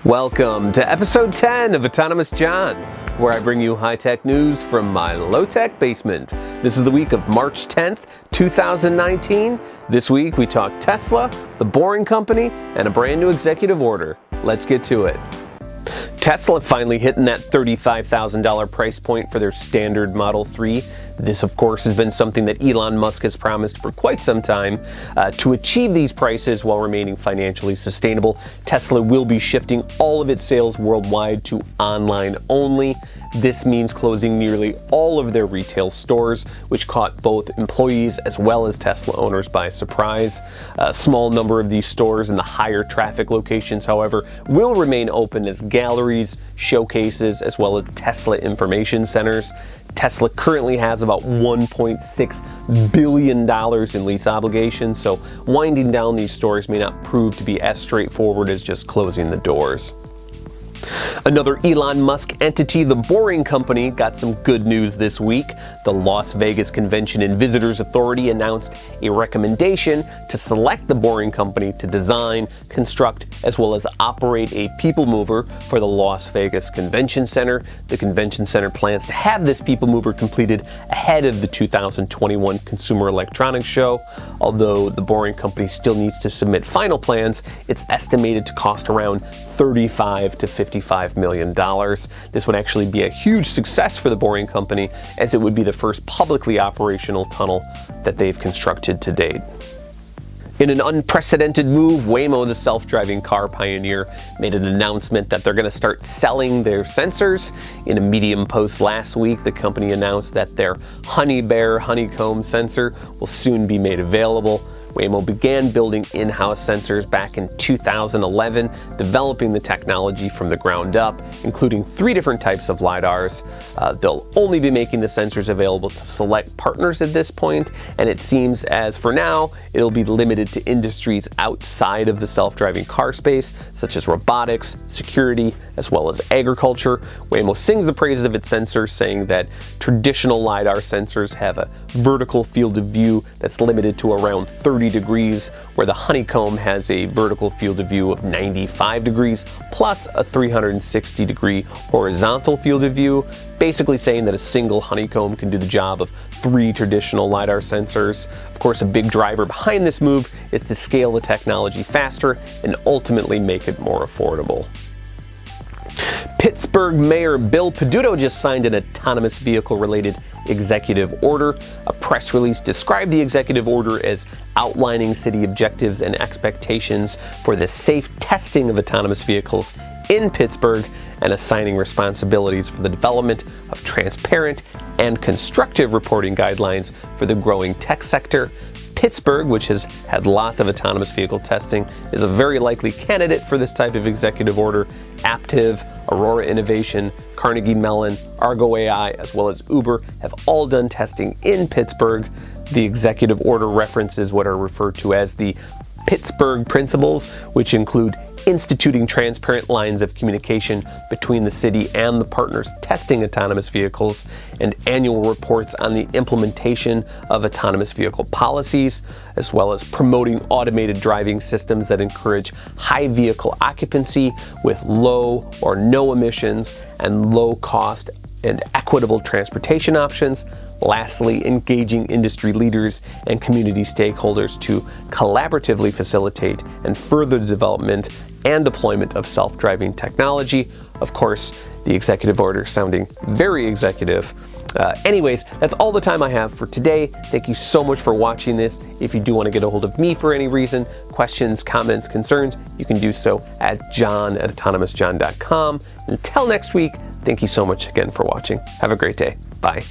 Welcome to episode 10 of Autonomous John, where I bring you high-tech news from my low-tech basement. This is the week of March 10th, 2019. This week we talk Tesla, The Boring Company, and a brand new executive order. Let's get to it. Tesla finally hitting that $35,000 price point for their standard Model 3. This, of course, has been something that Elon Musk has promised for quite some time. To achieve these prices while remaining financially sustainable, Tesla will be shifting all of its sales worldwide to online only. This means closing nearly all of their retail stores, which caught both employees as well as Tesla owners by surprise. A small number of these stores in the higher traffic locations, however, will remain open as galleries, showcases, as well as Tesla information centers. Tesla currently has about $1.6 billion in lease obligations, so winding down these stores may not prove to be as straightforward as just closing the doors. Another Elon Musk entity, The Boring Company, got some good news this week. The Las Vegas Convention and Visitors Authority announced a recommendation to select The Boring Company to design, construct, as well as operate a people mover for the Las Vegas Convention Center. The Convention Center plans to have this people mover completed ahead of the 2021 Consumer Electronics Show. Although The Boring Company still needs to submit final plans, it's estimated to cost around $35 to $55 million. This would actually be a huge success for The Boring Company, as it would be the first publicly operational tunnel that they've constructed to date. In an unprecedented move, Waymo, the self-driving car pioneer, made an announcement that they're going to start selling their sensors. In a Medium post last week, the company announced that their Honey Bear honeycomb sensor will soon be made available. Waymo began building in-house sensors back in 2011, developing the technology from the ground up, including 3 different types of LiDARs. They'll only be making the sensors available to select partners at this point, and it seems as for now, it'll be limited to industries outside of the self-driving car space, such as robotics, security, as well as agriculture. Waymo sings the praises of its sensors, saying that traditional LiDAR sensors have a vertical field of view that's limited to around 30 degrees, where the honeycomb has a vertical field of view of 95 degrees, plus a 360-degree horizontal field of view, basically saying that a single honeycomb can do the job of 3 traditional LiDAR sensors. Of course, a big driver behind this move is to scale the technology faster and ultimately make it more affordable. Pittsburgh Mayor Bill Peduto just signed an autonomous vehicle-related executive order. A press release described the executive order as outlining city objectives and expectations for the safe testing of autonomous vehicles in Pittsburgh and assigning responsibilities for the development of transparent and constructive reporting guidelines for the growing tech sector. Pittsburgh, which has had lots of autonomous vehicle testing, is a very likely candidate for this type of executive order. Aptiv, Aurora Innovation, Carnegie Mellon, Argo AI, as well as Uber have all done testing in Pittsburgh. The executive order references what are referred to as the Pittsburgh Principles, which include instituting transparent lines of communication between the city and the partners testing autonomous vehicles, and annual reports on the implementation of autonomous vehicle policies, as well as promoting automated driving systems that encourage high vehicle occupancy with low or no emissions and low cost and equitable transportation options. Lastly, engaging industry leaders and community stakeholders to collaboratively facilitate and further the development and deployment of self-driving technology. Of course, the executive order sounding very executive. Anyways, that's all the time I have for today. Thank you so much for watching this. If you do want to get a hold of me for any reason, questions, comments, concerns, you can do so at john@autonomousjohn.com. Until next week, thank you so much again for watching. Have a great day. Bye.